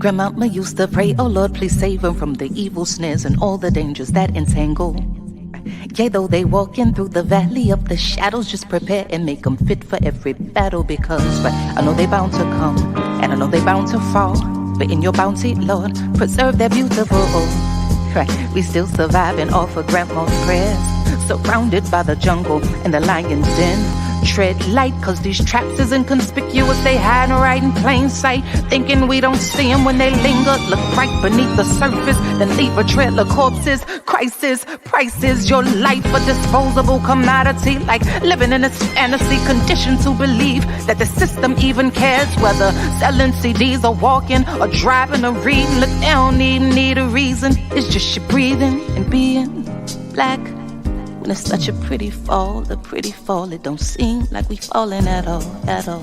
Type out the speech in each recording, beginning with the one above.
Grandmama used to pray, oh Lord, please save them from the evil snares and all the dangers that entangle. Yea, though they walking through the valley of the shadows, just prepare and make them fit for every battle, because I know they bound to come, and I know they bound to fall, but in your bounty, Lord, preserve their beautiful. Right, we still survive and offer grandma's prayers, surrounded by the jungle and the lion's den. Tread light, cause these traps is inconspicuous. They hide right in plain sight, thinking we don't see them when they linger. Look right beneath the surface, then leave a trail of corpses. Crisis, prices, your life a disposable commodity, like living in a fantasy, conditioned to believe that the system even cares whether selling CDs or walking or driving or reading. Look, they don't even need a reason, it's just you breathing and being black. When it's such a pretty fall, it don't seem like we falling at all, at all.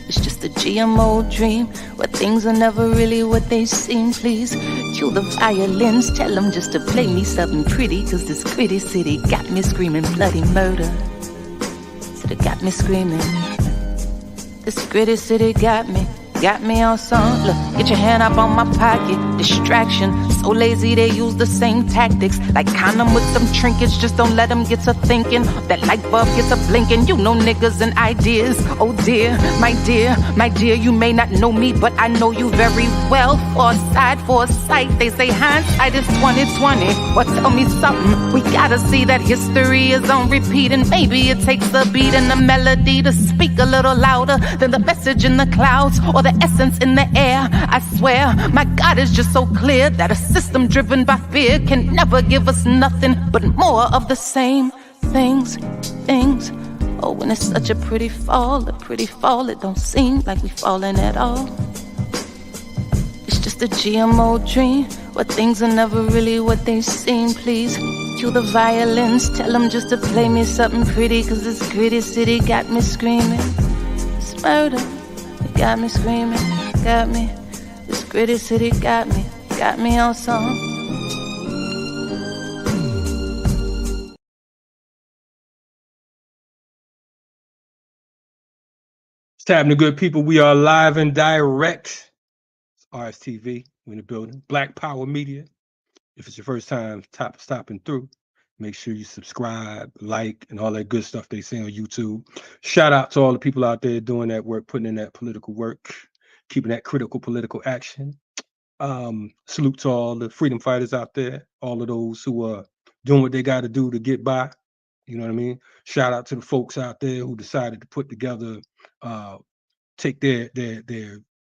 It's just a GMO dream, where things are never really what they seem. Please cue the violins, tell them just to play me something pretty, cause this gritty city got me screaming bloody murder. Said it got me screaming. This gritty city got me on some. Look, get your hand up on my pocket. Distraction, so lazy they use the same tactics. Like condom with some trinkets, just don't let them get to thinking. That light bulb gets to blinking. You know niggas and ideas. Oh dear, my dear, you may not know me, but I know you very well. Foresight, they say hindsight is 2020. Well, tell me something, we gotta see that history is on repeat, and maybe it takes the beat and the melody to speak a little louder than the message in the clouds or the essence in the air. I swear, my God is just so clear that a system driven by fear can never give us nothing but more of the same things. Oh, when it's such a pretty fall, it don't seem like we falling at all. It's just a GMO dream, where things are never really what they seem. Please cue the violins, tell them just to play me something pretty, cause this gritty city got me screaming. It's murder. Got me screaming, got me. This gritty city got me on some. It's happening, good people. We are live and direct. It's RSTV. We're in the building. Black Power Media. If it's your first time stopping through, make sure you subscribe, like, and all that good stuff they say on YouTube. Shout out to all the people out there doing that work, putting in that political work, keeping that critical political action. Salute to all the freedom fighters out there, all of those who are doing what they got to do to get by. You know what I mean? Shout out to the folks out there who decided to put together, take their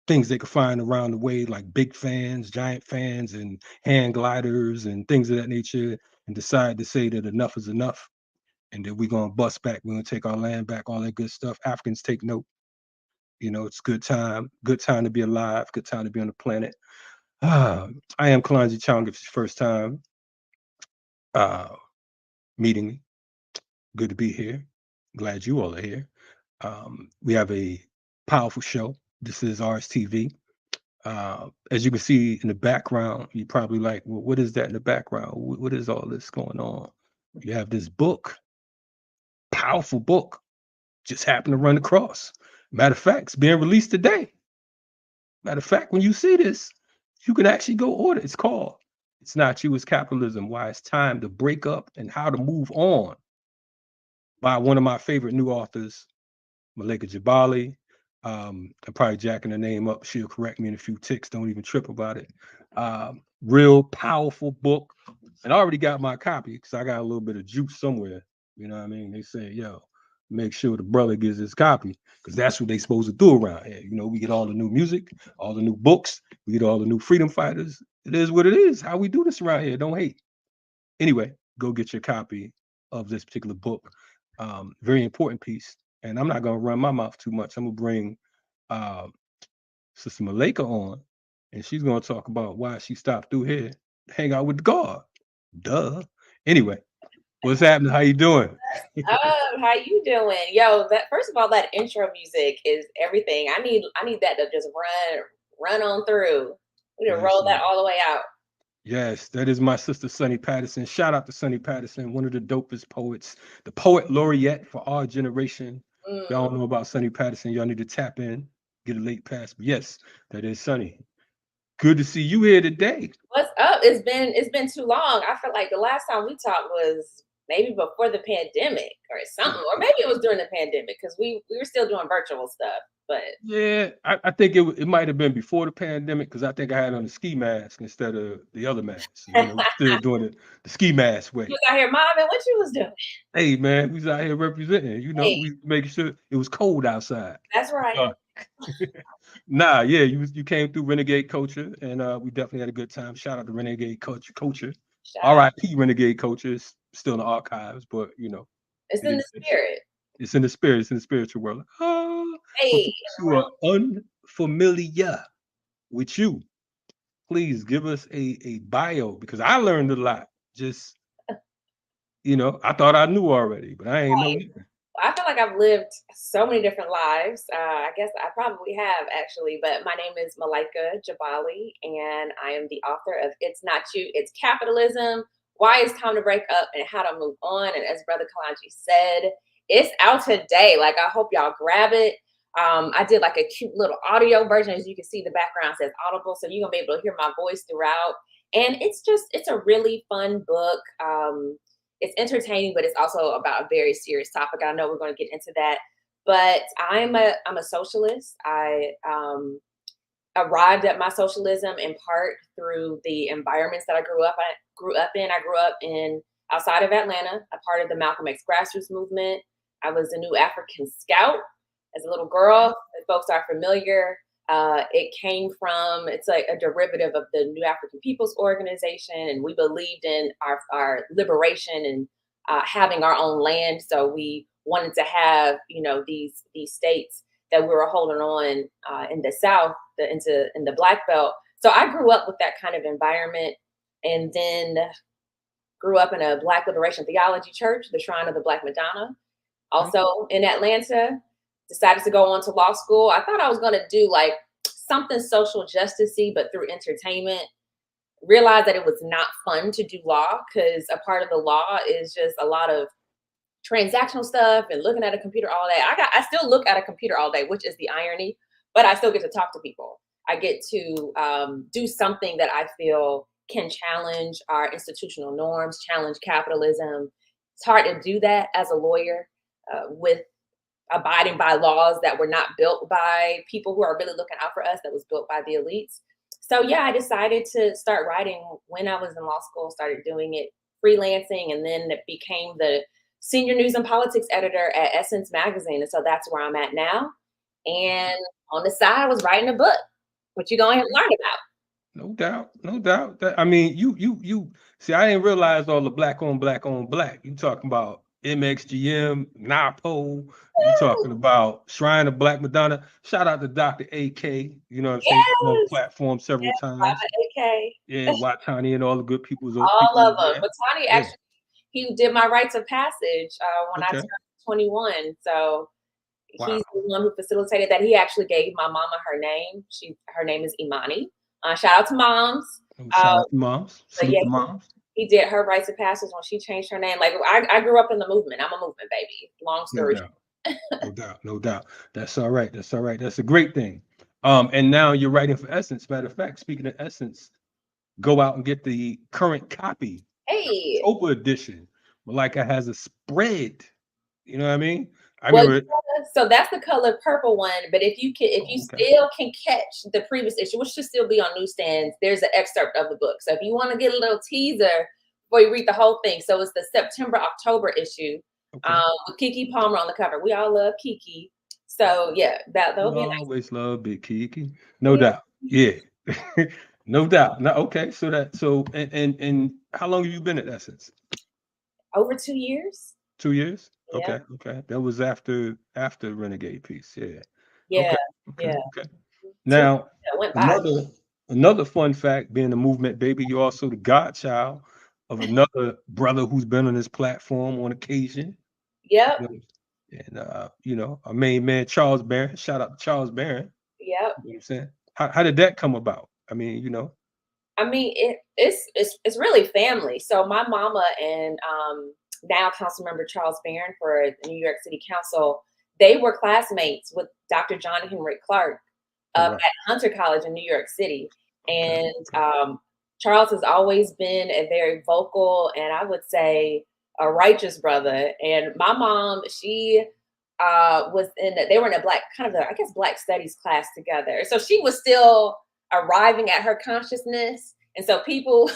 things they could find around the way, like big fans, giant fans, and hand gliders and things of that nature, and decide to say that enough is enough, and that we're gonna bust back, we're gonna take our land back, all that good stuff. Africans take note. You know, it's good time to be alive, good time to be on the planet. I am Kalonji Changa. If it's your first time meeting me, good to be here. Glad you all are here. We have a powerful show. This is RSTV. As you can see in the background, you're probably like, well, what is that in the background? What is all this going on? You have this book, powerful book, just happened to run across. Matter of fact, it's being released today. Matter of fact, when you see this, you can actually go order. It's called It's Not You, It's Capitalism, Why It's Time to Break Up and How to Move On, by one of my favorite new authors, Malaika Jabali. I'm probably jacking the name up. She'll correct me in a few ticks. Don't even trip about it. Real powerful book. And I already got my copy because I got a little bit of juice somewhere. You know what I mean? They say, yo, make sure the brother gets his copy, because that's what they supposed to do around here. You know, we get all the new music, all the new books, we get all the new freedom fighters. It is what it is. How we do this around here. Don't hate. Anyway, go get your copy of this particular book. Very important piece. And I'm not going to run my mouth too much. I'm going to bring Sister Malaika on, and she's going to talk about why she stopped through here to hang out with the guard. Duh. Anyway, what's happening? How you doing? How you doing? Yo, that first of all, that intro music is everything. I need that to just run on through. We need to roll that all the way out. Yes, that is my sister Sonny Patterson. Shout out to Sonny Patterson, one of the dopest poets, the poet laureate for our generation. Y'all know about Sonny Patterson. Y'all need to tap in, get a late pass. But yes, that is Sonny. Good to see you here today. What's up? It's been too long. I feel like the last time we talked was maybe before the pandemic or something, or maybe it was during the pandemic because we were still doing virtual stuff. But Yeah, I think it might have been before the pandemic because I think I had on the ski mask instead of the other mask. So, we're still doing it the ski mask you way. was out here, mom, and what you was doing? Hey man, we was out here representing. Hey, We making sure it was cold outside. that's right. Uh, nah, yeah, you came through Renegade Culture, and we definitely had a good time. Shout out to Renegade Culture. Shout out. R.I.P. Renegade Culture is still in the archives, but It's it in the exists. spirit. It's in the spirit. It's in the spiritual world. For Hey, folks who are unfamiliar with you, please give us a bio because I learned a lot. Just I thought I knew already, but I ain't know nothing. I feel like I've lived so many different lives. I guess I probably have actually, but my name is Malaika Jabali, and I am the author of It's Not You, It's Capitalism, Why It's Time to Break Up and How to Move On. And as Brother Kalonji said, it's out today. Like, I hope y'all grab it. I did like a cute little audio version. As you can see, the background says Audible, so you're going to be able to hear my voice throughout. And it's a really fun book. It's entertaining, but it's also about a very serious topic. I know we're going to get into that, but I'm a socialist. I arrived at my socialism in part through the environments that I grew up in. I grew up in outside of Atlanta, a part of the Malcolm X grassroots movement. I was a New African Scout as a little girl. If folks are familiar, it came from, it's like a derivative of the New African People's Organization, and we believed in our liberation and having our own land. So we wanted to have, these states that we were holding on in the South, in the Black Belt. So I grew up with that kind of environment, and then grew up in a Black liberation theology church, the Shrine of the Black Madonna, also in Atlanta. Decided to go on to law school. I thought I was going to do like something social justice-y, but through entertainment. Realized that it was not fun to do law because a part of the law is just a lot of transactional stuff and looking at a computer all day. I still look at a computer all day, which is the irony, but I still get to talk to people. I get to do something that I feel can challenge our institutional norms, challenge capitalism. It's hard to do that as a lawyer with abiding by laws that were not built by people who are really looking out for us, that was built by the elites. So yeah, I decided to start writing when I was in law school, started doing it freelancing, and then it became the senior news and politics editor at Essence Magazine. And so that's where I'm at now. And on the side, I was writing a book, which you're going to learn about. No doubt, no doubt. I mean, you see, I didn't realize all the black on black on black. You talking about MXGM, NAPO, you talking about Shrine of Black Madonna. Shout out to Dr. AK, you know what I'm saying? On the platform several times. AK. Yeah, Watani and all the good people. All of them. But Tani Yeah. actually, he did my rites of passage when I Okay. turned 21. So Wow. he's the one who facilitated that. He actually gave my mama her name. Her name is Imani. Shout out to moms. Shout out to moms. Salute the moms. He did her rites of passage when she changed her name. Like I grew up in the movement. I'm a movement baby. Long story short. No doubt. That's all right. That's a great thing. And now you're writing for Essence. Matter of fact, speaking of Essence, go out and get the current copy. Hey. October edition. Malaika has a spread. You know what I mean? So that's the color purple one. But if you still can catch the previous issue, which should still be on newsstands, there's an excerpt of the book. So if you want to get a little teaser before you read the whole thing, so it's the September-October issue with Keke Palmer on the cover. We all love Keke. So yeah, that'll be nice. Always love Big Keke. No doubt. Yeah. No doubt. No, okay. So and how long have you been at Essence? Over 2 years. 2 years? Yeah. Okay. That was after Renegade piece. Yeah. Yeah. Okay. Now, went by. another fun fact, being a movement baby, you're also the godchild of another brother who's been on this platform on occasion. Yep. And our main man, Charles Barron. Shout out to Charles Barron. Yep. You know what I'm saying? How did that come about? I mean, it's really family. So my mama and now Councilmember Charles Barron for the New York City Council, they were classmates with Dr. John Henrik Clarke at Hunter College in New York City. And Okay. Charles has always been a very vocal and I would say a righteous brother. And my mom, she they were in a black kind of I guess black studies class together. So she was still arriving at her consciousness. And so people,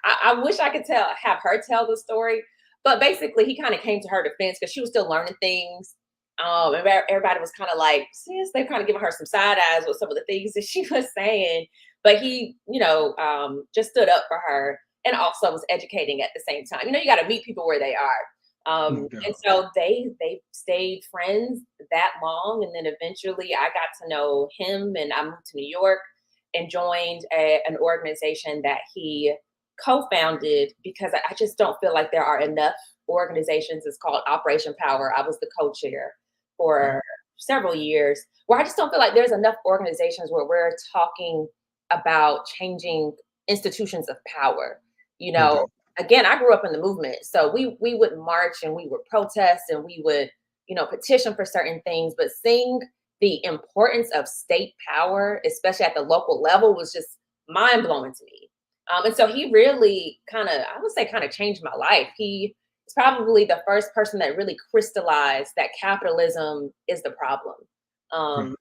I wish I could have her tell the story, but basically he kind of came to her defense because she was still learning things. And everybody was kind of like, sis, they kind of giving her some side eyes with some of the things that she was saying. But he, just stood up for her and also was educating at the same time. You got to meet people where they are. No And doubt. so they stayed friends that long, and then eventually I got to know him, and I moved to New York and joined an organization that he co-founded because I just don't feel like there are enough organizations. It's called Operation Power. I was the co-chair Okay. for several years, where I just don't feel like there's enough organizations where we're talking about changing institutions of power. You No know, doubt. again, I grew up in the movement, so we would march and we would protest and we would, petition for certain things, but seeing the importance of state power, especially at the local level, was just mind blowing to me. And so he really I would say, changed my life. He is probably the first person that really crystallized that capitalism is the problem. Right. Um,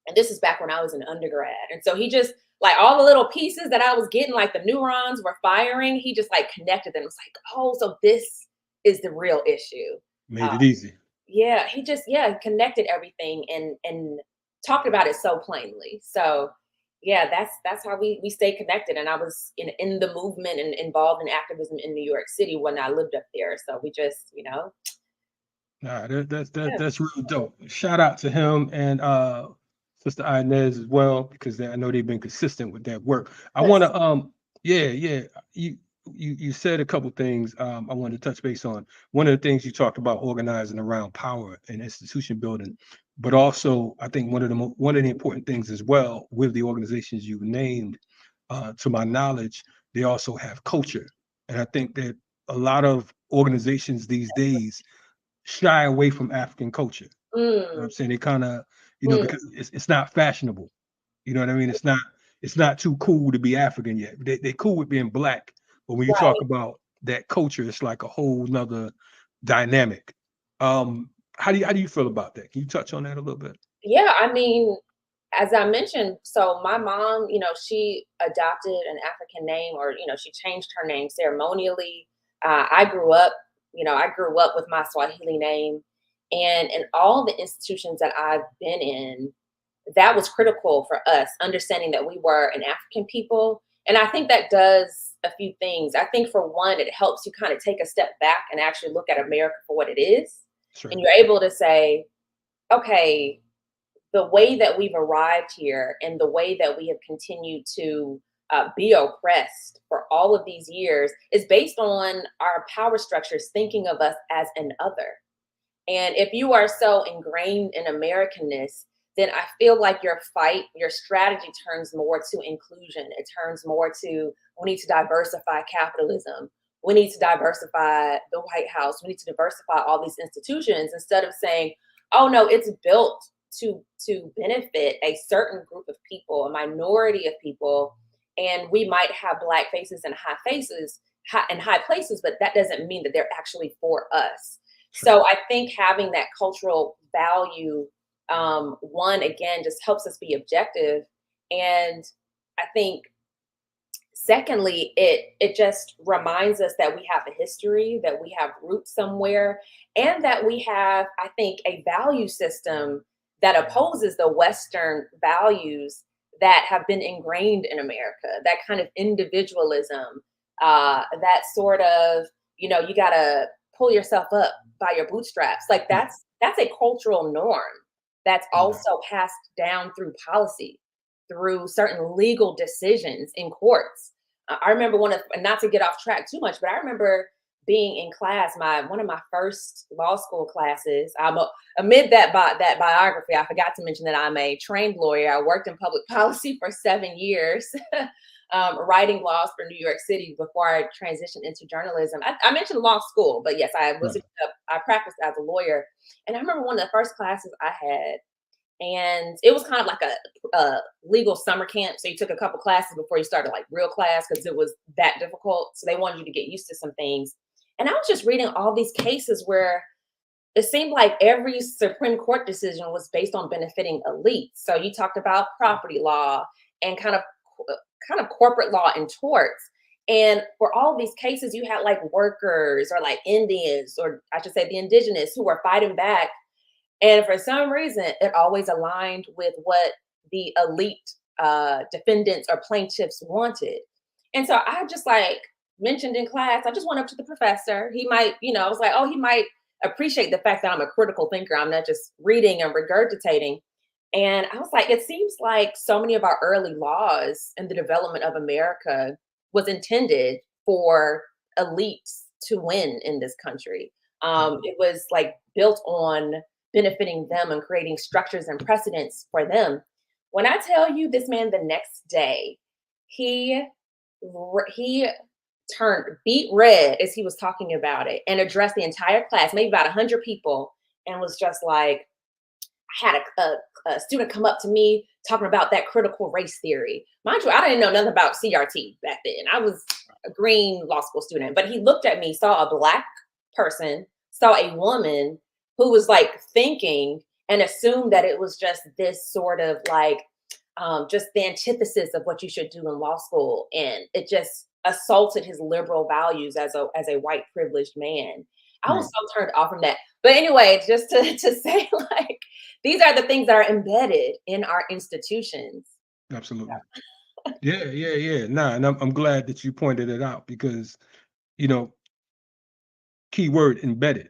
and this is back when I was an undergrad. And so he just, like, all the little pieces that I was getting, like the neurons were firing, he just like connected them. It's like, oh, so this is the real issue. Uh, Made it easy. yeah, he just, connected everything and talked about it so plainly. So yeah, that's how we stay connected. And I was in the movement and involved in activism in New York City when I lived up there. So we just, Nah, yeah, that's real dope. Shout out to him and Sister Inez as well, because I know they've been consistent with that work. I want yes, to yeah. You said a couple things I wanted to touch base on. One of the things you talked about organizing around power and institution building, but also I think one of the important things as well with the organizations you named, to my knowledge, they also have culture. And I think that a lot of organizations these days shy away from African culture. You know what mm, I'm saying? They kind of, mm, because it's not fashionable. You know what I mean? It's not too cool to be African yet. They cool with being black, but when you talk right. about that culture, it's like a whole nother dynamic. How do you feel about that? Can you touch on that a little bit? Yeah, I mean, as I mentioned, so my mom, she adopted an African name, or she changed her name ceremonially. I grew up with my Swahili name, and in all the institutions that I've been in, that was critical for us, understanding that we were an African people. And I think that does a few things. I think, for one, it helps you kind of take a step back and actually look at America for what it is, and Sure. you're able to say, okay, the way that we've arrived here and the way that we have continued to be oppressed for all of these years is based on our power structures thinking of us as an other. And if you are so ingrained in Americanness, then I feel like your strategy turns more to inclusion. It turns more to, we need to diversify capitalism. We need to diversify the White House. We need to diversify all these institutions, instead of saying, oh no, it's built to benefit a certain group of people, a minority of people. And we might have black faces and high places, but that doesn't mean that they're actually for us. Sure. So I think having that cultural value, one, again, just helps us be objective. And I think, secondly, it just reminds us that we have a history, that we have roots somewhere, and that we have, I think, a value system that opposes the Western values that have been ingrained in America. That kind of individualism, that sort of, you gotta pull yourself up by your bootstraps. Like, Yeah. that's a cultural norm that's No doubt. also passed down through policy, through certain legal decisions in courts. I remember not to get off track too much, but I remember being in class, one of my first law school classes. Amid that biography, I forgot to mention that I'm a trained lawyer. I worked in public policy for 7 years, writing laws for New York City before I transitioned into journalism. I mentioned law school, but yes, Right. I practiced as a lawyer. And I remember one of the first classes I had, And it was kind of like a legal summer camp. So you took a couple classes before you started like real class because it was that difficult. So they wanted you to get used to some things. And I was just reading all these cases where it seemed like every Supreme Court decision was based on benefiting elites. So you talked about property law and kind of corporate law and torts. And for all these cases, you had like workers or like Indians, or I should say the indigenous, who were fighting back. And for some reason, it always aligned with what the elite defendants or plaintiffs wanted. And so I just like mentioned in class, I just went up to the professor. He might, I was like, oh, he might appreciate the fact that I'm a critical thinker. I'm not just reading and regurgitating. And I was like, it seems like so many of our early laws and the development of America was intended for elites to win in this country. It was like built on benefiting them and creating structures and precedents for them. When I tell you this man the next day, he turned beet red as he was talking about it and addressed the entire class, maybe about 100 people, and was just like, I had a student come up to me talking about that critical race theory. Mind you, I didn't know nothing about CRT back then. I was a green law school student, but he looked at me, saw a Black person, saw a woman who was like thinking, and assumed that it was just this sort of like, just the antithesis of what you should do in law school. And it just assaulted his liberal values as a white privileged man. I was so turned off from that. But anyway, just to say, like, these are the things that are embedded in our institutions. Absolutely. Yeah. Nah, and I'm glad that you pointed it out because, key word, embedded.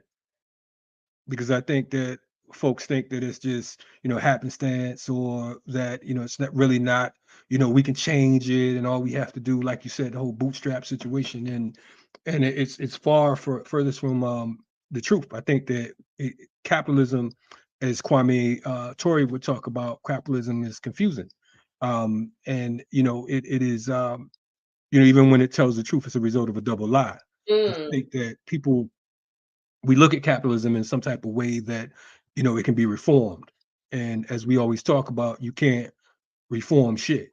Because I think that folks think that it's just, happenstance, or that, it's not really not, we can change it and all we have to do, like you said, the whole bootstrap situation. And it's furthest from the truth. I think that capitalism, as Kwame Tori would talk about, capitalism is confusing. And it is even when it tells the truth, it's a result of a double lie. I think that we look at capitalism in some type of way that it can be reformed, and as we always talk about, you can't reform shit.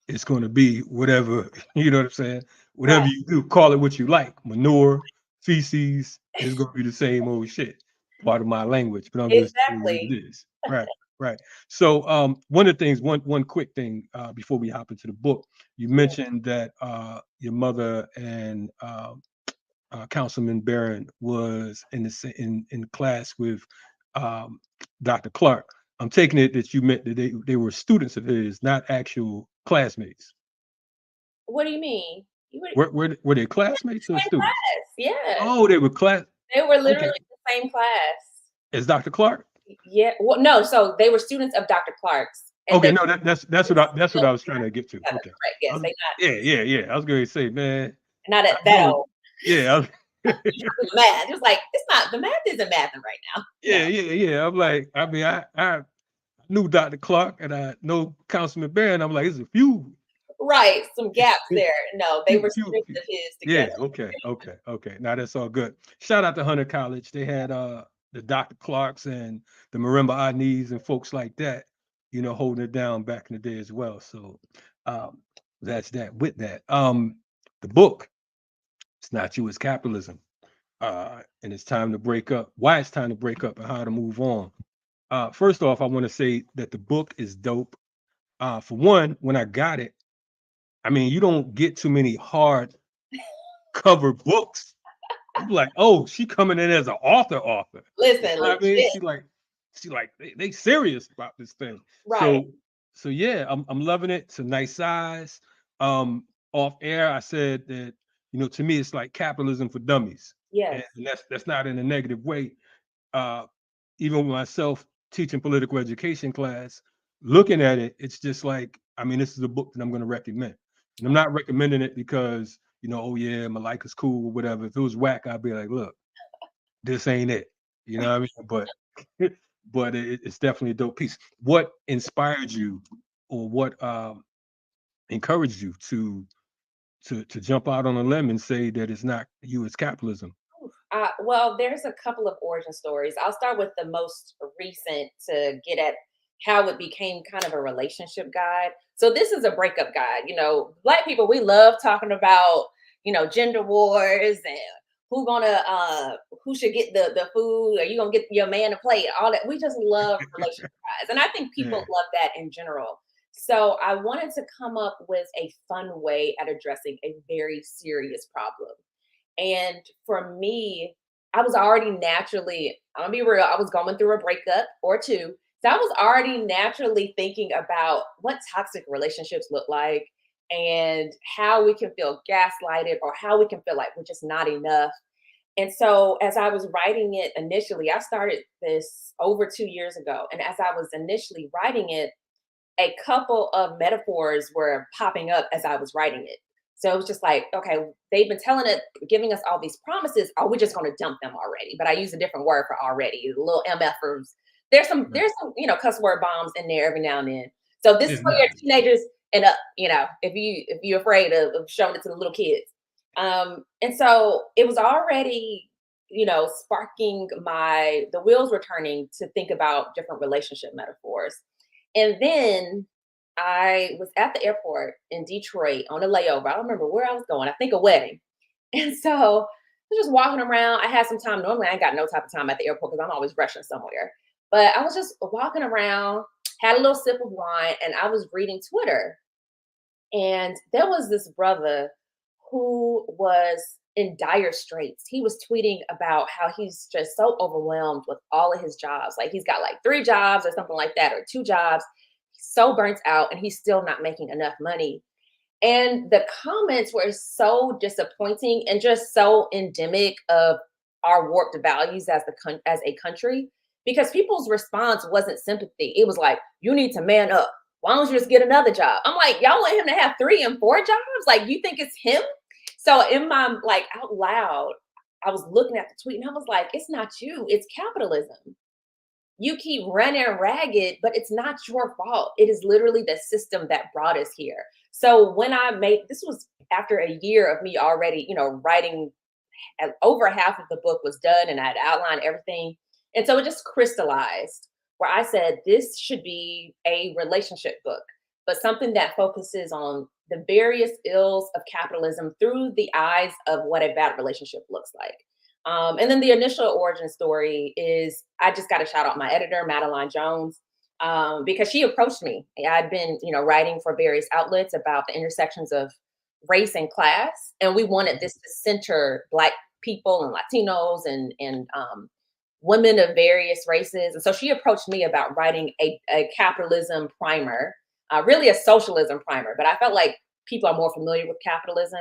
It's going to be whatever you know what I'm saying, whatever you do, call it what you like, manure, feces, is going to be the same old shit. Part of my language, but I'm just saying what it is. Right. So one of the things, one quick thing before we hop into the book, you mentioned that your mother and Councilman Barron was in class with Dr. Clark. I'm taking it that you meant that they were students of his, not actual classmates. What do you mean? Were they classmates or students? Class, yeah. Oh, they were class. They were literally in the same class. As Dr. Clark? Yeah. Well, no. So they were students of Dr. Clark's. Okay, no, that's what I was trying to get to. Okay. Right. Yes, they not. Yeah. I was going to say, man. Not at that old. Yeah. Math. It was like, it's not, the math isn't mathing right now. Yeah. I'm like, I mean, I knew Dr. Clark and I know Councilman Barron. I'm like, there's a few. Right, some gaps there. No, they were students of his together. Yeah, okay. Now that's all good. Shout out to Hunter College. They had the Dr. Clarks and the Marimba Anis and folks like that, holding it down back in the day as well. So that's that. With that, the book, It's Not You, It's Capitalism. And it's time to break up. Why it's time to break up and how to move on. First off, I want to say that the book is dope. For one, when I got it, I mean, you don't get too many hard cover books. I'm like, oh, she coming in as an author. Listen, you know what I mean, she like they serious about this thing. Right. So yeah, I'm loving it. It's a nice size. Off air, I said that to me, it's like capitalism for dummies. Yes. And that's not in a negative way. Even with myself teaching political education class, looking at it, it's just like, I mean, this is a book that I'm going to recommend. And I'm not recommending it because, oh yeah, Malaika's cool or whatever. If it was whack, I'd be like, look, this ain't it. You know what I mean? But it's definitely a dope piece. What inspired you, or what encouraged you to jump out on a limb and say that it's not you, it's capitalism? Well, there's a couple of origin stories. I'll start with the most recent to get at how it became kind of a relationship guide. So this is a breakup guide. You know, Black people, we love talking about, you know, gender wars and who should get the food, are you gonna get your man to play all that. We just love relationship guides, and I think people Yeah. love that in general. So I wanted to come up with a fun way at addressing a very serious problem. And for me, I was already naturally, I'm gonna be real, I was going through a breakup or two. So I was already naturally thinking about what toxic relationships look like and how we can feel gaslighted or how we can feel like we're just not enough. And so as I was writing it initially, I started this over 2 years ago. And as I was initially writing it, a couple of metaphors were popping up as I was writing it. So it was just like, okay, they've been telling it, giving us all these promises. Are we just going to dump them already? But I use a different word for already, little MFers. Right. There's some, you know, cuss word bombs in there every now and then. So this is It's for not. your teenagers and up, you know, if you're afraid of showing it to the little kids. And so it was already, you know, sparking the wheels were turning to think about different relationship metaphors. And then I was at the airport in Detroit on a layover. I don't remember where I was going. I think a wedding. And so I was just walking around. I had some time. Normally, I ain't got no type of time at the airport because I'm always rushing somewhere. But I was just walking around, had a little sip of wine, and I was reading Twitter. And there was this brother who was in dire straits. He was tweeting about how he's just so overwhelmed with all of his jobs. Like he's got like 3 jobs or something like that, or 2 jobs. He's so burnt out and he's still not making enough money. And the comments were so disappointing and just so endemic of our warped values as a country, because people's response wasn't sympathy. It was like, you need to man up. Why don't you just get another job? I'm like, y'all want him to have 3 and 4 jobs? Like, you think it's him? So in my, like, out loud, I was looking at the tweet and I was like, it's not you, it's capitalism. You keep running ragged, but it's not your fault. It is literally the system that brought us here. So when I made, this was after a year of me already, you know, writing, and over half of the book was done and I'd outlined everything. And so it just crystallized where I said, this should be a relationship book, but something that focuses on the various ills of capitalism through the eyes of what a bad relationship looks like. And then the initial origin story is, I just got to shout out my editor, Madeline Jones, because she approached me. I'd been, you know, writing for various outlets about the intersections of race and class, and we wanted this to center Black people and Latinos and women of various races. And so she approached me about writing a capitalism primer, really a socialism primer. But I felt like people are more familiar with capitalism,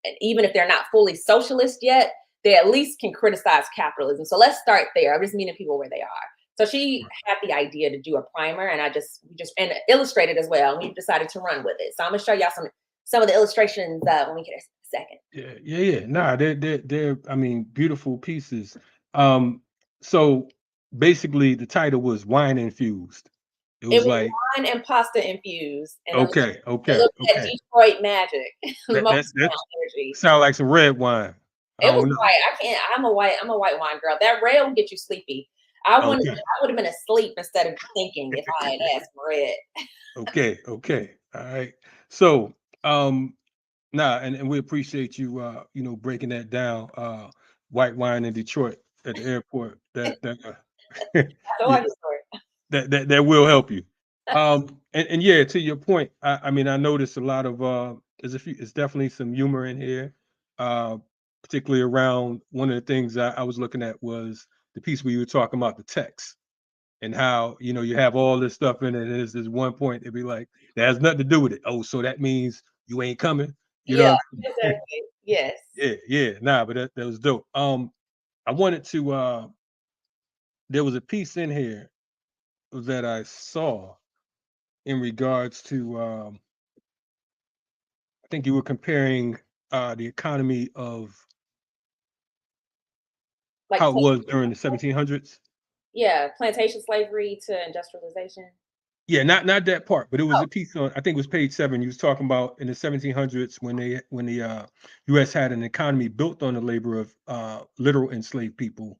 and even if they're not fully socialist yet, they at least can criticize capitalism. So let's start there. I'm just meeting people where they are. So she had the idea to do a primer, and we just and illustrated as well. And we decided to run with it. So I'm gonna show y'all some of the illustrations when we get a second. Yeah. Nah, they're I mean, beautiful pieces. So basically the title was wine infused. It It was was like, wine and pasta infused, and okay, a little bit of okay. Detroit magic, That Motown energy. sound like some red wine. I It was don't know. white. I can't. I'm a white wine girl. That red will get you sleepy. Okay, I would have been asleep instead of thinking if I had asked for red. okay. All right. So nah, and we appreciate you you know, breaking that down. White wine in Detroit at the airport. That's all yeah, I can say. that will help you. And yeah, to your point, I mean, I noticed a lot of it's definitely some humor in here, uh, particularly around one of the things I was looking at was the piece where you were talking about the text and how, you know, you have all this stuff in it, and there's this one point it'd be like that has nothing to do with it. Oh, so that means you ain't coming, you Yeah, know? exactly. Yes. Yeah, nah, but that was dope. I wanted to there was a piece in here that I saw in regards to I think you were comparing the economy of Like, how it was during the 1700s. yeah, plantation slavery to industrialization. Yeah, not that part, but it was Oh, a piece on, I think it was page 7. You was talking about in the 1700s when the U.S. had an economy built on the labor of literal enslaved people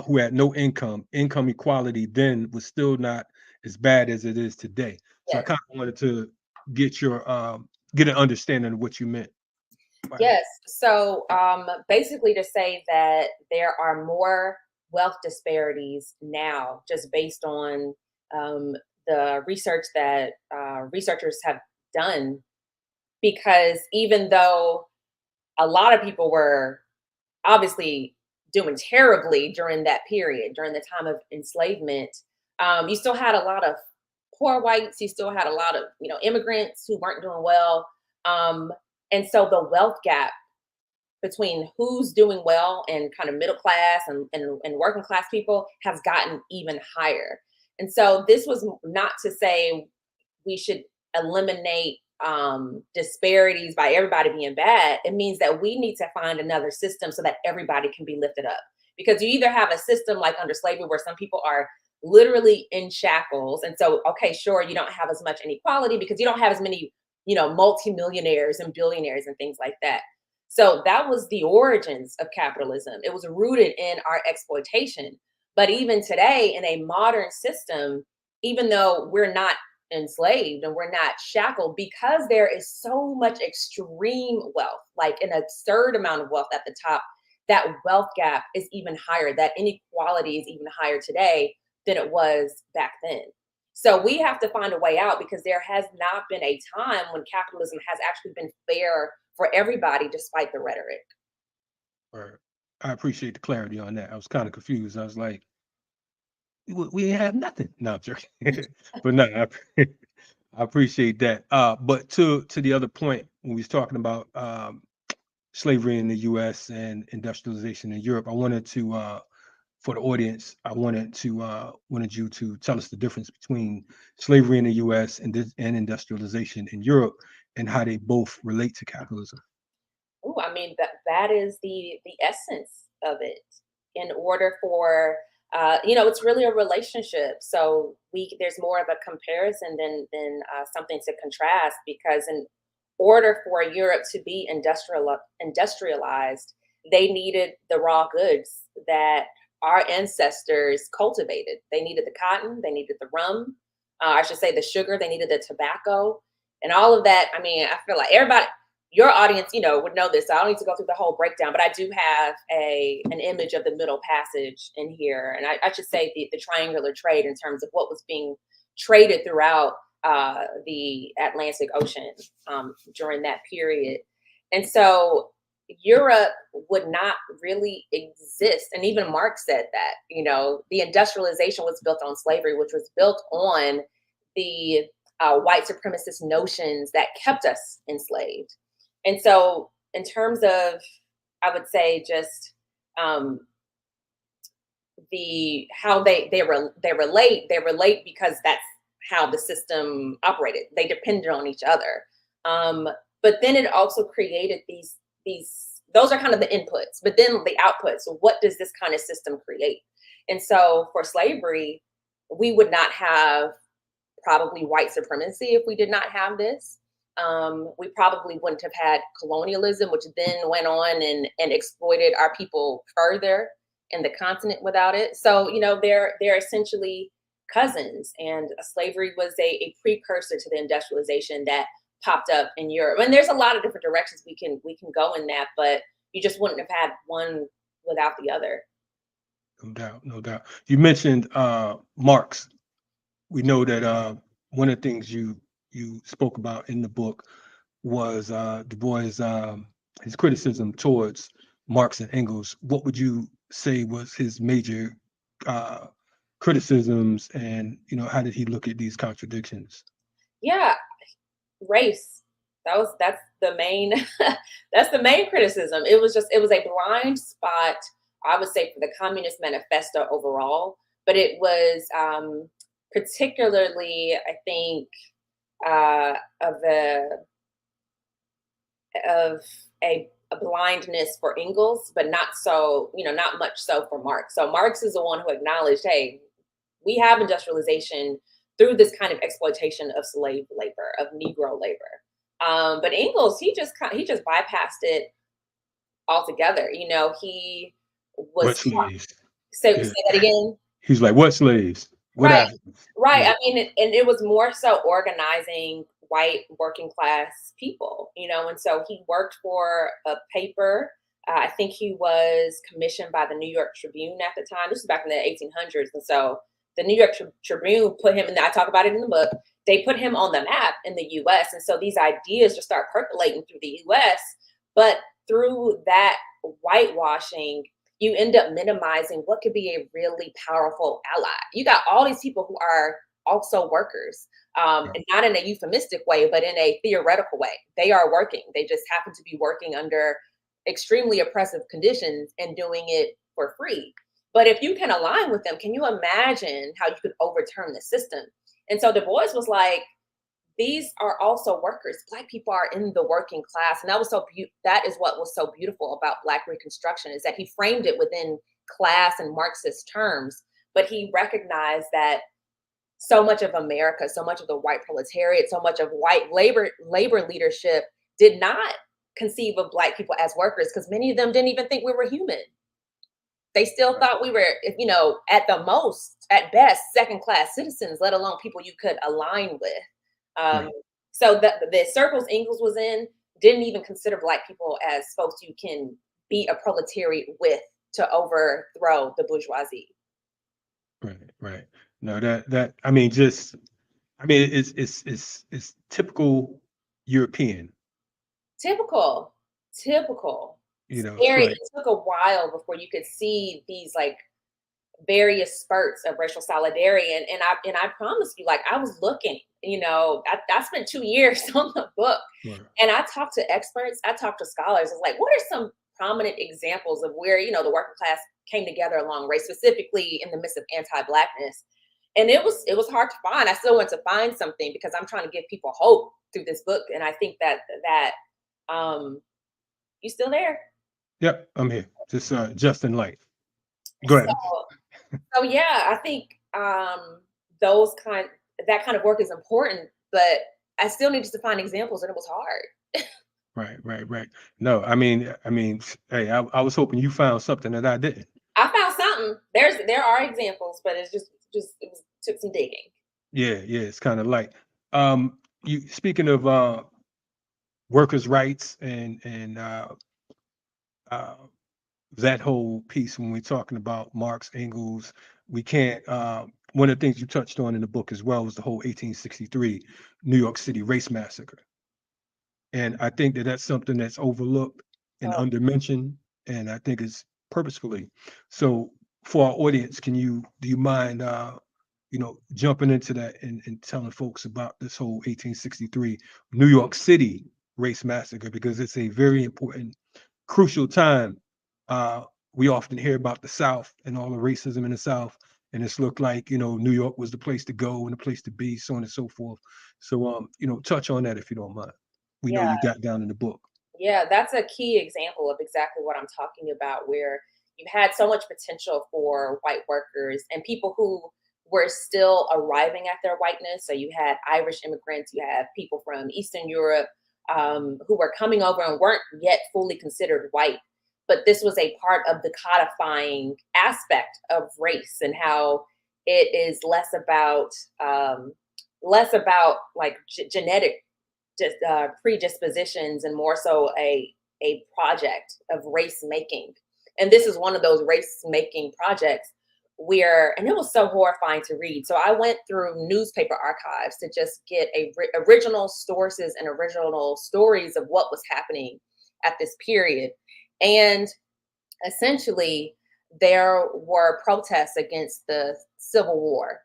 who had no income. Income equality then was still not as bad as it is today. So I Yes. kind of wanted to get your get an understanding of what you meant. Yes. So basically to say that there are more wealth disparities now just based on the research that researchers have done, because even though a lot of people were obviously doing terribly during that period, during the time of enslavement, you still had a lot of poor whites, you still had a lot of, immigrants who weren't doing well. Um, and so the wealth gap between who's doing well and kind of middle class and working class people has gotten even higher. And so this was not to say we should eliminate disparities by everybody being bad. It means that we need to find another system so that everybody can be lifted up. Because you either have a system like under slavery where some people are literally in shackles. And so, okay, sure, you don't have as much inequality because you don't have as many, multimillionaires and billionaires and things like that. So that was the origins of capitalism. It was rooted in our exploitation. But even today, in a modern system, even though we're not enslaved and we're not shackled, because there is so much extreme wealth, like an absurd amount of wealth at the top, that wealth gap is even higher. That inequality is even higher today than it was back then. So we have to find a way out, because there has not been a time when capitalism has actually been fair for everybody, despite the rhetoric. Or I appreciate the clarity on that. I was kind of confused. I was like, we ain't have nothing. No, I'm joking. But no, I appreciate that. But to the other point, when we was talking about slavery in the U.S. and industrialization in Europe, I wanted to, for the audience, I wanted you to tell us the difference between slavery in the U.S. and industrialization in Europe, and how they both relate to capitalism. Oh, I mean, that is the essence of it. In order for it's really a relationship. So there's more of a comparison than something to contrast, because in order for Europe to be industrialized, they needed the raw goods that our ancestors cultivated. They needed the cotton, they needed the rum, I should say the sugar, they needed the tobacco, and all of that. I mean, I feel like everybody, your audience, would know this. So I don't need to go through the whole breakdown, but I do have an image of the Middle Passage in here, and I should say the triangular trade, in terms of what was being traded throughout the Atlantic Ocean during that period. And so Europe would not really exist. And even Marx said that, the industrialization was built on slavery, which was built on the white supremacist notions that kept us enslaved. And so in terms of, I would say, just how they relate because that's how the system operated. They depended on each other. But then it also created these those are kind of the inputs, but then the outputs. So what does this kind of system create? And so for slavery, we would not have probably white supremacy if we did not have this. We probably wouldn't have had colonialism, which then went on and exploited our people further in the continent without it. So, they're essentially cousins, and slavery was a precursor to the industrialization that popped up in Europe. And there's a lot of different directions we can go in that, but you just wouldn't have had one without the other. No doubt, no doubt. You mentioned Marx. We know that one of the things you spoke about in the book was Du Bois' his criticism towards Marx and Engels. What would you say was his major criticisms, and how did he look at these contradictions? Yeah, race. That's the main that's the main criticism. It was a blind spot, I would say, for the Communist Manifesto overall, but it was particularly, I think, of a blindness for Engels, but not so, not much so for Marx. So Marx is the one who acknowledged, hey, we have industrialization through this kind of exploitation of slave labor, of Negro labor. But Engels, he just bypassed it altogether. He was What slaves? say Yeah. that again. He's like, what slaves? What Right. happened? Right. Yeah. I mean, and it was more so organizing white working class people, and so he worked for a paper. I think he was commissioned by the New York Tribune at the time. This was back in the 1800s. And so the New York Tribune put him, and I talk about it in the book, they put him on the map in the US. And so these ideas just start percolating through the US. But through that whitewashing, you end up minimizing what could be a really powerful ally. You got all these people who are also workers, and not in a euphemistic way, but in a theoretical way. They are working. They just happen to be working under extremely oppressive conditions and doing it for free. But if you can align with them, can you imagine how you could overturn the system? And so Du Bois was like, these are also workers. Black people are in the working class, and that was that is what was so beautiful about Black Reconstruction, is that he framed it within class and Marxist terms, but he recognized that so much of America, so much of the white proletariat, so much of white labor leadership did not conceive of Black people as workers, because many of them didn't even think we were human. They still thought we were, at the most, at best, second class citizens, let alone people you could align with. So the circles Ingalls was in didn't even consider Black people as folks you can be a proletariat with to overthrow the bourgeoisie. Right. No, it's typical European. Typical. Scary. It took a while before you could see these like various spurts of racial solidarity, and I promise you, like, I was looking, I spent 2 years on the book, and I talked to experts, I talked to scholars. It's like, what are some prominent examples of where the working class came together along race, specifically in the midst of anti-Blackness? And it was hard to find. I still want to find something because I'm trying to give people hope through this book, and I think that you still there? Yep, I'm here. Just in light. Go ahead. So yeah, I think that kind of work is important, but I still needed to find examples, and it was hard. Right. No, hey, I was hoping you found something that I didn't. I found something. There are examples, but it took some digging. Yeah, it's kind of like you speaking of workers' rights and that whole piece. When we're talking about Marx, Engels, we can't one of the things you touched on in the book as well was the whole 1863 New York City race massacre. And I think that's something that's overlooked and undermentioned, and I think it's purposefully. So for our audience, do you mind jumping into that and telling folks about this whole 1863 New York City race massacre, because it's a very important, crucial time. We often hear about the South and all the racism in the South, and it's looked like New York was the place to go and the place to be, so on and so forth. So touch on that if you don't mind. We know you got down in the book. Yeah, that's a key example of exactly what I'm talking about, where you had so much potential for white workers and people who were still arriving at their whiteness. So you had Irish immigrants, you had people from Eastern Europe who were coming over and weren't yet fully considered white. But this was a part of the codifying aspect of race, and how it is less about like genetic predispositions and more so a project of race making. And this is one of those race making projects and it was so horrifying to read. So I went through newspaper archives to just get original sources and original stories of what was happening at this period. And essentially, there were protests against the Civil War.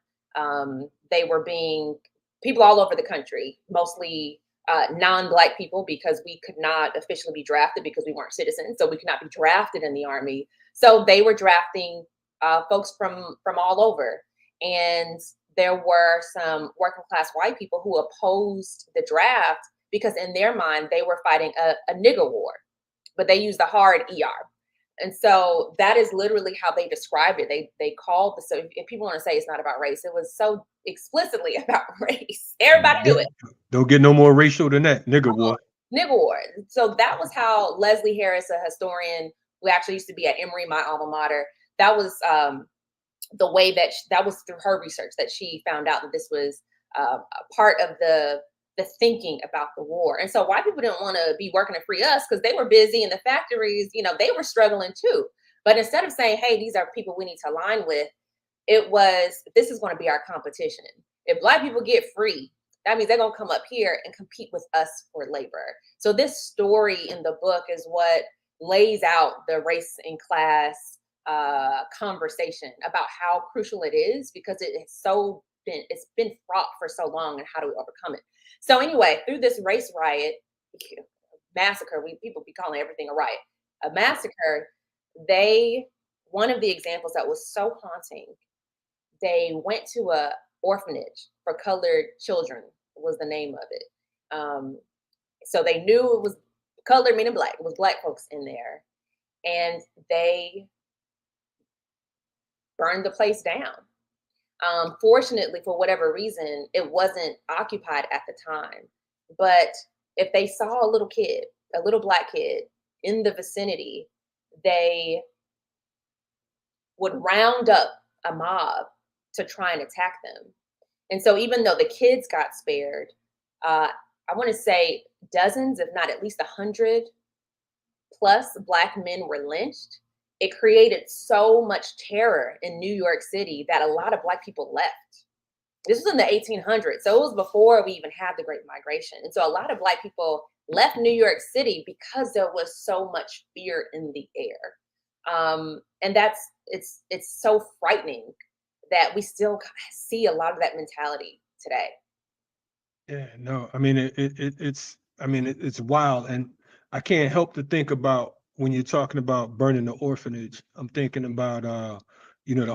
People all over the country, mostly non-Black people, because we could not officially be drafted because we weren't citizens, so we could not be drafted in the Army. So they were drafting folks from all over. And there were some working class white people who opposed the draft because in their mind, they were fighting a nigger war, but they used the hard ER. And so that is literally how they described it. They called so if people want to say it's not about race, it was so explicitly about race. Everybody knew it. Don't get no more racial than that. Nigger war. Nigger war. So that was how Leslie Harris, a historian who actually used to be at Emory, my alma mater, that was the way that was through her research that she found out that this was a part of the thinking about the war. And so white people didn't want to be working to free us because they were busy in the factories, they were struggling too. But instead of saying, hey, these are people we need to align with, it was, this is going to be our competition. If black people get free, that means they're going to come up here and compete with us for labor. So this story in the book is what lays out the race and class conversation about how crucial it is, because it's been fraught for so long, and how do we overcome it? So anyway, through this race riot, massacre, people be calling everything a riot, a massacre, one of the examples that was so haunting, they went to a orphanage for colored children, was the name of it. So they knew it was colored, meaning black. It was black folks in there. And they burned the place down. Fortunately, for whatever reason, it wasn't occupied at the time. But if they saw a little kid, a little black kid in the vicinity, they would round up a mob to try and attack them. And so even though the kids got spared, I want to say dozens, if not at least 100 plus black men were lynched. It created so much terror in New York City that a lot of black people left. This was in the 1800s. So it was before we even had the Great Migration. And so a lot of black people left New York City because there was so much fear in the air. And it's so frightening that we still see a lot of that mentality today. Yeah, no, I mean, it's wild. And I can't help to think about, when you're talking about burning the orphanage, I'm thinking about, the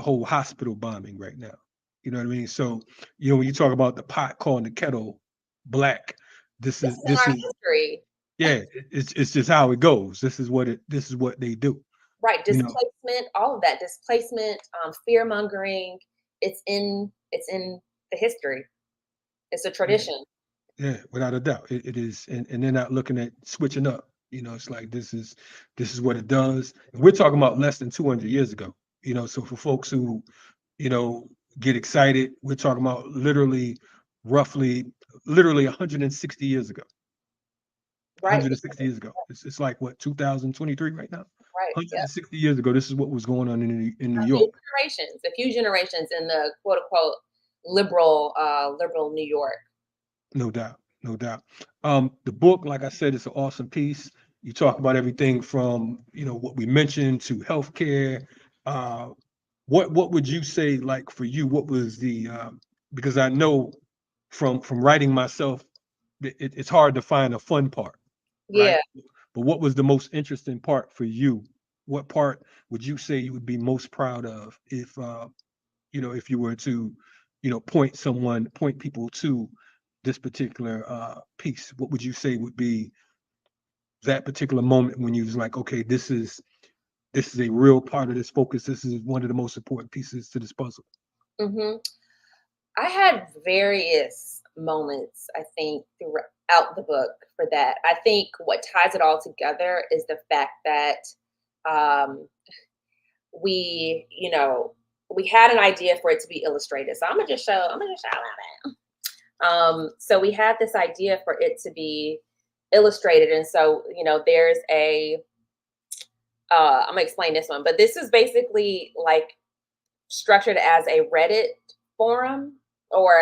whole hospital bombing right now. You know what I mean? So, when you talk about the pot calling the kettle black, this is our history. Yeah, it's just how it goes. This is what they do. Right, displacement, all of that, displacement, fear mongering. It's in the history. It's a tradition. Yeah, without a doubt, it is, and they're not looking at switching up. It's like this is what it does. And we're talking about less than 200 years ago. So for folks who get excited, we're talking about literally 160 years ago. Right. 160 years ago. It's like what, 2023 right now? Right. 160 years ago, this is what was going on in New York. A few generations in the quote unquote liberal New York. No doubt. The book, like I said, is an awesome piece. You talk about everything from what we mentioned to healthcare. What would you say, like, for you? What was the because I know from writing myself, it's hard to find a fun part. Yeah. Right? But what was the most interesting part for you? What part would you say you would be most proud of if if you were to point people to this particular piece? What would you say would be that particular moment when you was like, okay, this is a real part of this focus. This is one of the most important pieces to this puzzle. Mm-hmm. I had various moments, I think, throughout the book for that. I think what ties it all together is the fact that we had an idea for it to be illustrated. So I'm gonna just show that. So we had this idea for it to be illustrated, and so there's I'm gonna explain this one, but this is basically like structured as a Reddit forum or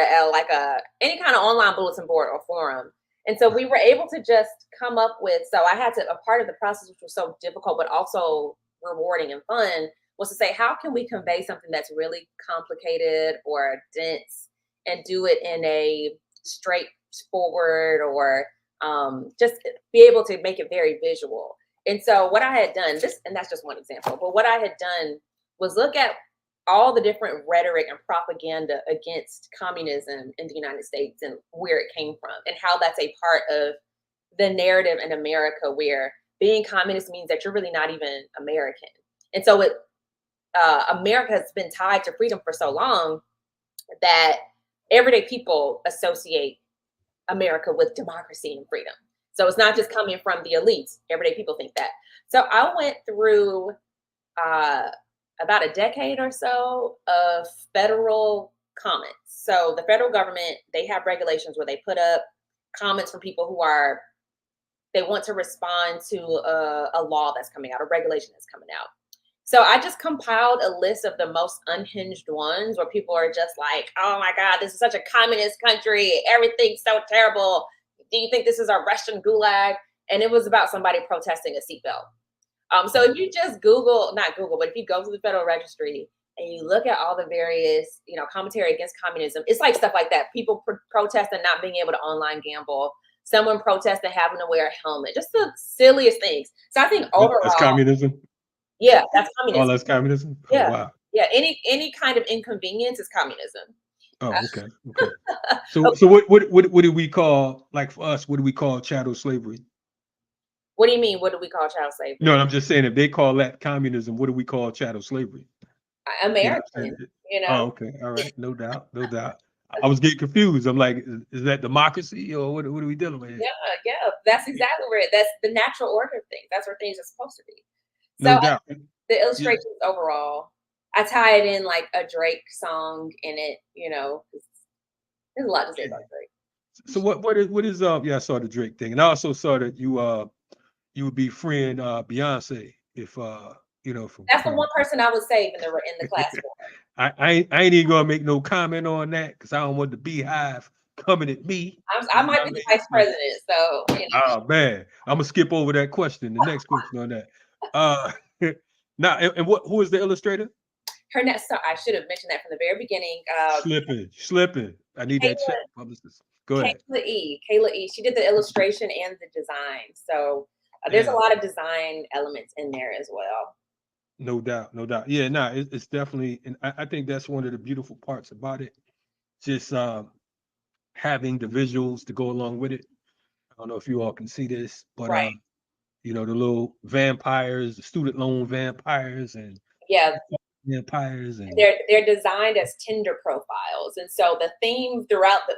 any kind of online bulletin board or forum. And so we were able to just come up with, a part of the process, which was so difficult, but also rewarding and fun, was to say, how can we convey something that's really complicated or dense and do it in a straightforward or just be able to make it very visual. And so what I had done, and that's just one example, but what I had done was look at all the different rhetoric and propaganda against communism in the United States and where it came from, and how that's a part of the narrative in America where being communist means that you're really not even American. And so America has been tied to freedom for so long that everyday people associate America with democracy and freedom. So it's not just coming from the elites. Everyday people think that. So I went through about a decade or so of federal comments. So the federal government, they have regulations where they put up comments from people who are, they want to respond to a law that's coming out, a regulation that's coming out. So I just compiled a list of the most unhinged ones where people are just like, oh my God, this is such a communist country. Everything's so terrible. Do you think this is a Russian gulag? And it was about somebody protesting a seatbelt. So if you just not Google, but if you go to the Federal Registry and you look at all the various, commentary against communism, it's like stuff like that. People protesting not being able to online gamble. Someone protesting having to wear a helmet. Just the silliest things. So I think overall, that's communism. Yeah, that's communism. Oh, that's communism. Yeah, oh, wow. Yeah, any kind of inconvenience is communism. Oh, okay. So what do we call, like for us? What do we call chattel slavery? What do you mean? What do we call child slavery? No, I'm just saying if they call that communism, what do we call chattel slavery? American. Oh, okay. All right. No doubt. I was getting confused. I'm like, is that democracy or what are we dealing with? Yeah. That's exactly that's the natural order of things. That's where things are supposed to be. No doubt. The illustrations overall, I tied in like a Drake song in it. There's a lot to say about Drake. So what is yeah, I saw the Drake thing, and I also saw that you would be freeing Beyonce if That's the one person I would save in the class. I ain't even gonna make no comment on that because I don't want the beehive coming at me. I might be the vice president, so. Oh man, I'm gonna skip over that question. The next question on that. Now, and who is the illustrator? Her next. So I should have mentioned that from the very beginning. Slipping. I need that check, publicist. Go ahead. Kayla E. She did the illustration and the design. So there's a lot of design elements in there as well. No doubt. Yeah, it's definitely, and I think that's one of the beautiful parts about it. Just having the visuals to go along with it. I don't know if you all can see this, but right. The little vampires, the student loan vampires, and vampires, and they're designed as Tinder profiles. And so the theme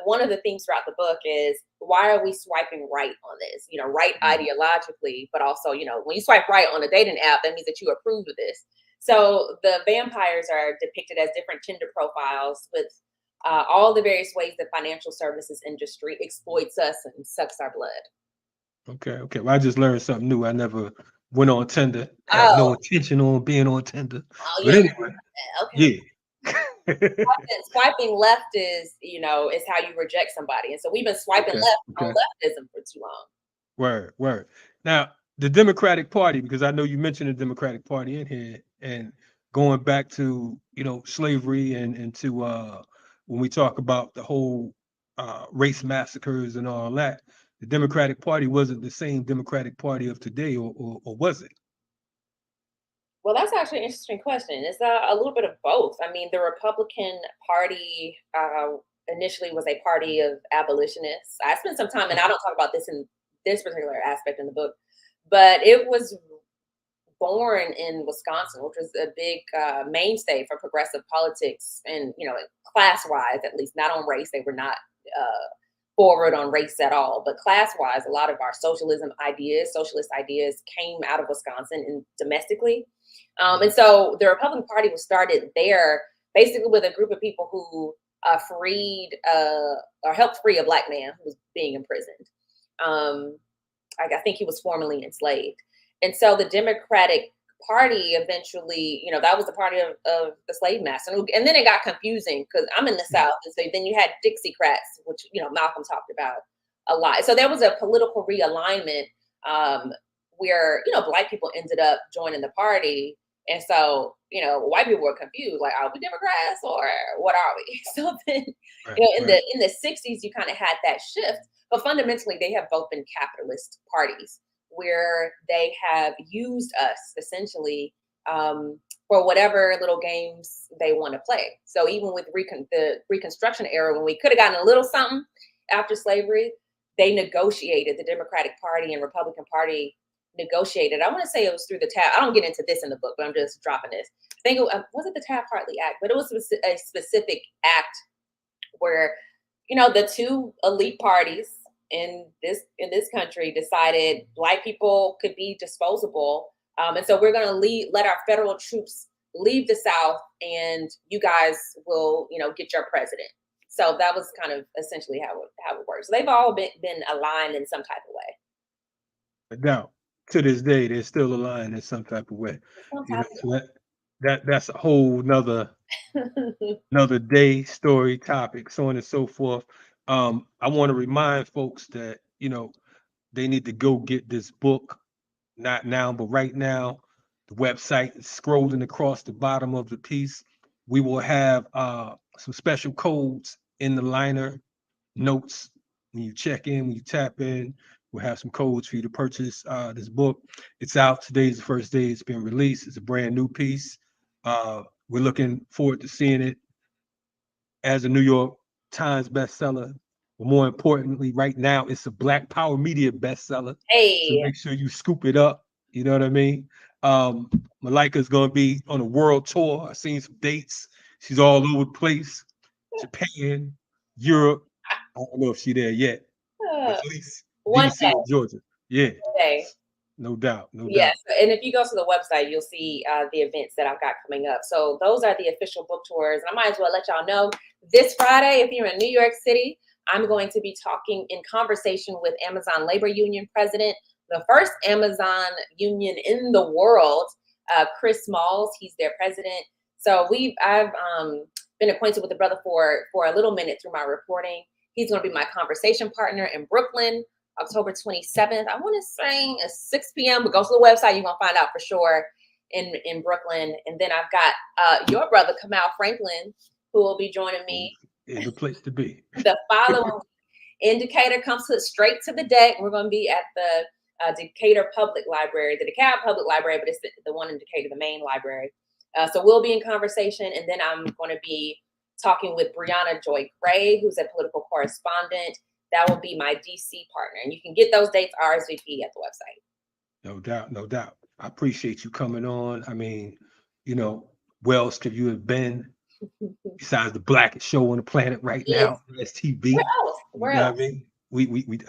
one of the themes throughout the book is, why are we swiping right on this? Right ideologically, but also, when you swipe right on a dating app, that means that you approve of this. So the vampires are depicted as different Tinder profiles with all the various ways the financial services industry exploits us and sucks our blood. Okay. Well, I just learned something new. I never went on Tinder. Had no intention on being on Tinder. Oh, but anyway, okay. Yeah. Swiping left is how you reject somebody, and so we've been swiping left on leftism for too long. Word. Now, the Democratic Party, because I know you mentioned the Democratic Party in here, and going back to slavery and to when we talk about the whole race massacres and all that. The Democratic Party wasn't the same Democratic Party of today, or was it? Well, that's actually an interesting question. It's a little bit of both. I mean, the Republican Party initially was a party of abolitionists. I spent some time, and I don't talk about this in this particular aspect in the book, but it was born in Wisconsin, which was a big mainstay for progressive politics, and class-wise, at least, not on race. They were not forward on race at all, but class-wise, a lot of our socialist ideas came out of Wisconsin and domestically. And so the Republican Party was started there basically with a group of people who freed or helped free a Black man who was being imprisoned. I think he was formerly enslaved. And so the Democratic Party eventually, that was the party of the slave master. And then it got confusing because I'm in the South. And so then you had Dixiecrats, which, Malcolm talked about a lot. So there was a political realignment where, Black people ended up joining the party. And so, white people were confused, like, are we Democrats or what are we? So then, in the 60s, you kind of had that shift. But fundamentally, they have both been capitalist parties, where they have used us essentially for whatever little games they want to play. So even with the Reconstruction era, when we could have gotten a little something after slavery, they negotiated, the Democratic Party and Republican Party negotiated. I want to say it was through the I don't get into this in the book, but I'm just dropping this. I think it wasn't the Taft-Hartley Act, but it was a specific act where, the two elite parties in this country decided Black people could be disposable, and so we're going to let our federal troops leave the South and you guys will, get your president. So that was kind of essentially how it works. They've all been aligned in some type of way. Now, to this day, they're still aligned in some type of way. So that's a whole another day, story, topic, so on and so forth. I want to remind folks that, they need to go get this book, not now, but right now. The website is scrolling across the bottom of the piece. We will have some special codes in the liner notes when you check in, when you tap in. We'll have some codes for you to purchase this book. It's out. Today's the first day it's been released. It's a brand new piece. We're looking forward to seeing it as a New York Times bestseller. But more importantly, right now, it's a Black Power Media bestseller. Hey. So make sure you scoop it up. You know what I mean? Malaika's going to be on a world tour. I've seen some dates. She's all over the place. Japan, Europe. I don't know if she's there yet. But at least one DC, day. Georgia. Yeah. Day. No doubt. Yes. And if you go to the website, you'll see the events that I've got coming up. So those are the official book tours. And I might as well let y'all know this Friday, if you're in New York City, I'm going to be talking in conversation with Amazon Labor Union President, the first Amazon union in the world, Chris Smalls. He's their president. So I've been acquainted with the brother for a little minute through my reporting. He's going to be my conversation partner in Brooklyn, October 27th. I want to say at 6 p.m., but go to the website. You're going to find out for sure in Brooklyn. And then I've got your brother, Kamal Franklin, who will be joining me. It's the place to be. The following Indicator comes straight to the deck. We're going to be at the Decatur Public Library, the DeKalb Public Library, but it's the one in Decatur, the main library. So we'll be in conversation. And then I'm going to be talking with Brianna Joy Gray, who's a political correspondent. That will be my DC partner. And you can get those dates RSVP at the website. No doubt, no doubt. I appreciate you coming on. I mean, where else could you have been besides the blackest show on the planet right now, RSTV? Where else? I mean,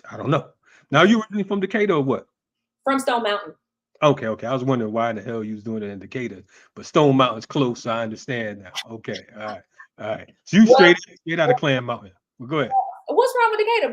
I don't know. Now, you originally from Decatur or what? From Stone Mountain. Okay. I was wondering why in the hell you was doing it in Decatur, but Stone Mountain's close, so I understand now. Okay, all right. So you straight out of Clan Mountain. Well, go ahead. What's wrong with Decatur?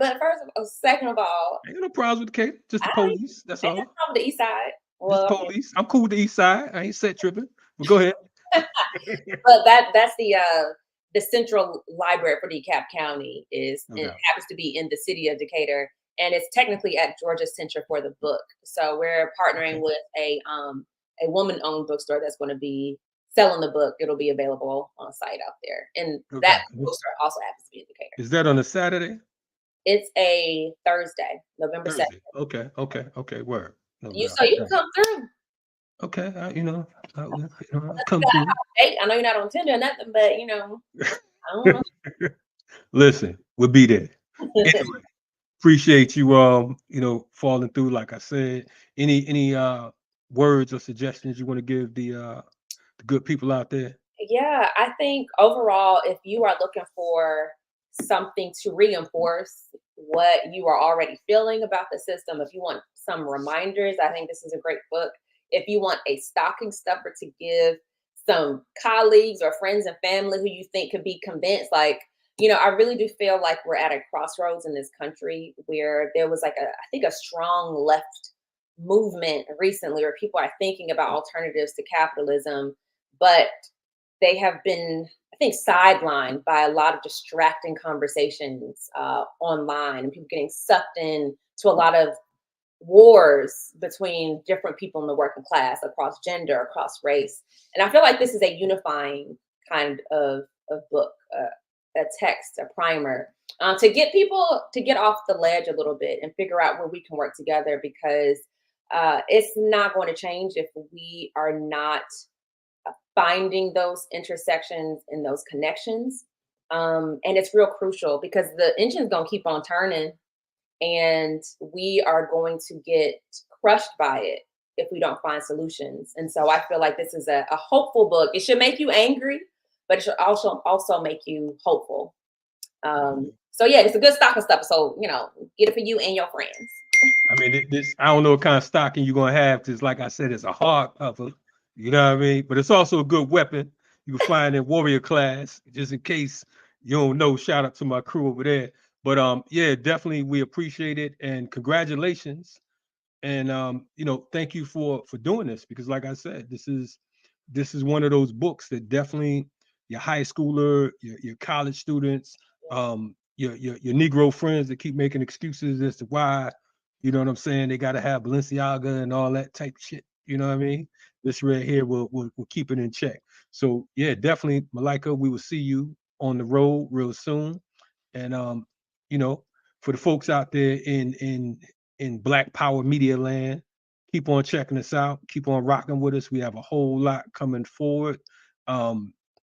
But second of all, ain't no problems with Decatur. Just the police. That's all. What's wrong with the East Side? Well, just police. I'm cool with the East Side. I ain't set tripping. But go ahead. But that's the central library for DeKalb County it happens to be in the city of Decatur, and it's technically at Georgia Center for the Book. So we're partnering with a woman-owned bookstore that's going to be selling the book. It'll be available on site out there, and that bookstore also happens to be in Decatur. Is that on a Saturday? It's a Thursday, November 2nd. Okay. Word. No you can come through. Okay, I'll come through. I know you're not on Tinder or nothing, but I don't know. Listen, we'll be there. Anyway, appreciate you falling through. Like I said, any words or suggestions you want to give the good people out there? Yeah, I think overall, if you are looking for something to reinforce what you are already feeling about the system, if you want some reminders, I think this is a great book. If you want a stocking stuffer to give some colleagues or friends and family who you think could be convinced, I really do feel like we're at a crossroads in this country where there was a strong left movement recently where people are thinking about alternatives to capitalism, but they have been, I think, sidelined by a lot of distracting conversations online and people getting sucked in to a lot of wars between different people in the working class across gender, across race. And I feel like this is a unifying kind of book, a text, a primer, to get people to get off the ledge a little bit and figure out where we can work together, because it's not going to change if we are not finding those intersections and those connections. And it's real crucial because the engine's going to keep on turning and we are going to get crushed by it if we don't find solutions. And so I feel like this is a hopeful book. It should make you angry, but it should also make you hopeful. So yeah, it's a good stocking stuffer. So, get it for you and your friends. I mean, I don't know what kind of stocking you're going to have, because like I said, it's a hard cover. You know what I mean? But it's also a good weapon you can find in warrior class, just in case you don't know. Shout out to my crew over there. But yeah, definitely we appreciate it and congratulations. And thank you for doing this because, like I said, this is one of those books that definitely your high schooler, your college students, your Negro friends that keep making excuses as to why, you know what I'm saying, they got to have Balenciaga and all that type of shit. You know what I mean? This right here will keep it in check. So yeah, definitely, Malaika, we will see you on the road real soon. And you know, for the folks out there in Black Power Media land, keep on checking us out. Keep on rocking with us. We have a whole lot coming forward.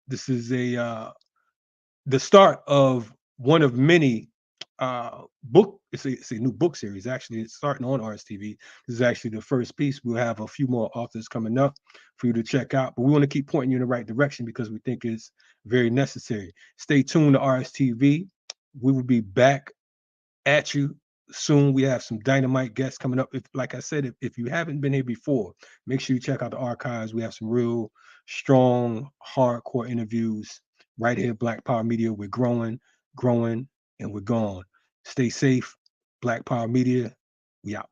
This is the start of one of many book. It's a new book series. Actually, it's starting on RSTV. This is actually the first piece. We'll have a few more authors coming up for you to check out. But we want to keep pointing you in the right direction because we think it's very necessary. Stay tuned to RSTV. We will be back at you soon. We have some dynamite guests coming up. If, like I said, if you haven't been here before, make sure you check out the archives. We have some real strong, hardcore interviews right here. Black Power Media. We're growing, and we're gone. Stay safe. Black Power Media. We out.